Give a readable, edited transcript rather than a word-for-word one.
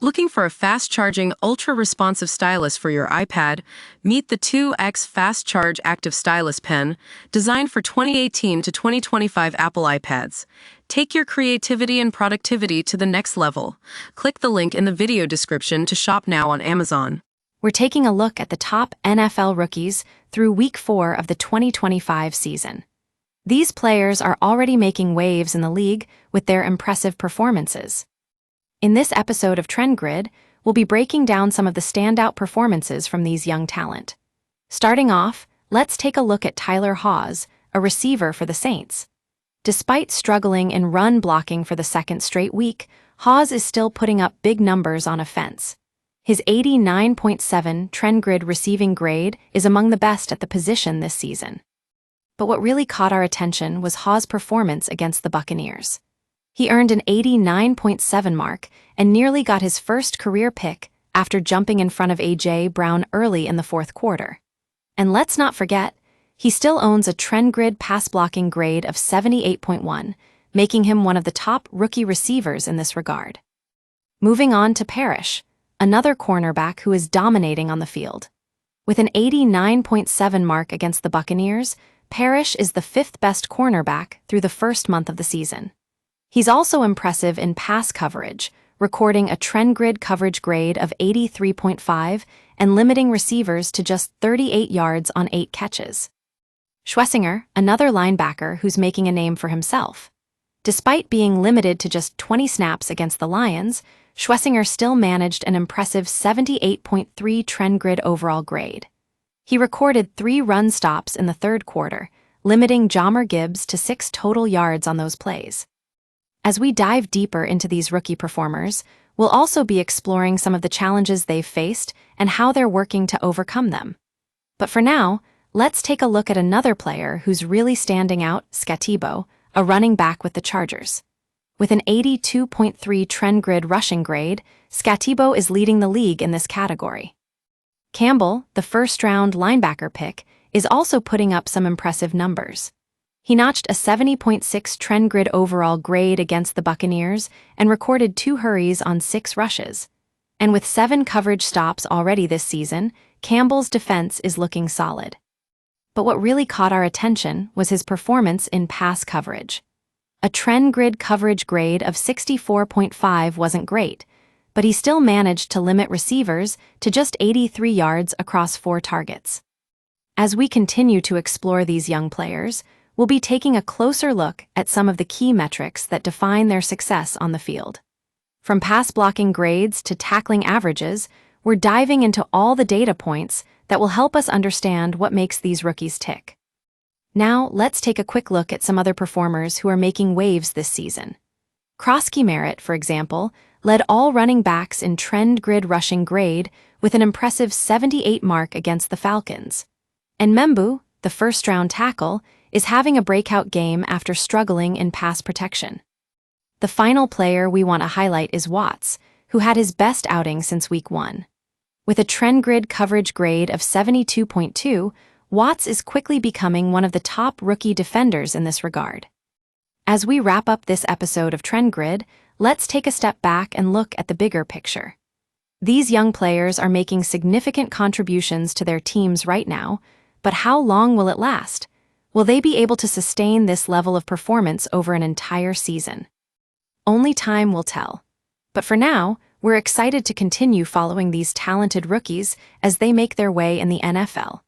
Looking for a fast-charging, ultra-responsive stylus for your iPad? Meet the 2X Fast Charge Active Stylus Pen, designed for 2018 to 2025 Apple iPads. Take your creativity and productivity to the next level. Click the link in the video description to shop now on Amazon. We're taking a look at the top NFL rookies through Week 4 of the 2025 season. These players are already making waves in the league with their impressive performances. In this episode of TrendGrid, we'll be breaking down some of the standout performances from these young talent. Starting off, let's take a look at Tyler Haws, a receiver for the Saints. Despite struggling in run blocking for the second straight week, Haws is still putting up big numbers on offense. His 89.7 TrendGrid receiving grade is among the best at the position this season. But what really caught our attention was Haws' performance against the Buccaneers. He earned an 89.7 mark and nearly got his first career pick after jumping in front of A.J. Brown early in the fourth quarter. And let's not forget, he still owns a TrendGrid pass-blocking grade of 78.1, making him one of the top rookie receivers in this regard. Moving on to Parrish, another cornerback who is dominating on the field. With an 89.7 mark against the Buccaneers, Parrish is the fifth-best cornerback through the first month of the season. He's also impressive in pass coverage, recording a TrendGrid coverage grade of 83.5 and limiting receivers to just 38 yards on 8 catches. Schlesinger, another linebacker who's making a name for himself. Despite being limited to just 20 snaps against the Lions, Schlesinger still managed an impressive 78.3 TrendGrid overall grade. He recorded 3 run stops in the third quarter, limiting Jahmyr Gibbs to 6 total yards on those plays. As we dive deeper into these rookie performers, we'll also be exploring some of the challenges they've faced and how they're working to overcome them. But for now, let's take a look at another player who's really standing out, Scatebo, a running back with the Chargers. With an 82.3 TrendGrid rushing grade, Scatebo is leading the league in this category. Campbell, the first-round linebacker pick, is also putting up some impressive numbers. He notched a 70.6 TrendGrid overall grade against the Buccaneers and recorded 2 hurries on 6 rushes. And with 7 coverage stops already this season, Campbell's defense is looking solid. But what really caught our attention was his performance in pass coverage. A TrendGrid coverage grade of 64.5 wasn't great, but he still managed to limit receivers to just 83 yards across 4 targets. As we continue to explore these young players, we'll be taking a closer look at some of the key metrics that define their success on the field. From pass-blocking grades to tackling averages, we're diving into all the data points that will help us understand what makes these rookies tick. Now, let's take a quick look at some other performers who are making waves this season. Croskey-Merritt, for example, led all running backs in TrendGrid rushing grade with an impressive 78 mark against the Falcons. And Membu, the first-round tackle, is having a breakout game after struggling in pass protection. The final player we want to highlight is Watts, who had his best outing since Week 1. With a TrendGrid coverage grade of 72.2, Watts is quickly becoming one of the top rookie defenders in this regard. As we wrap up this episode of TrendGrid, let's take a step back and look at the bigger picture. These young players are making significant contributions to their teams right now, but how long will it last? Will they be able to sustain this level of performance over an entire season? Only time will tell. But for now, we're excited to continue following these talented rookies as they make their way in the NFL.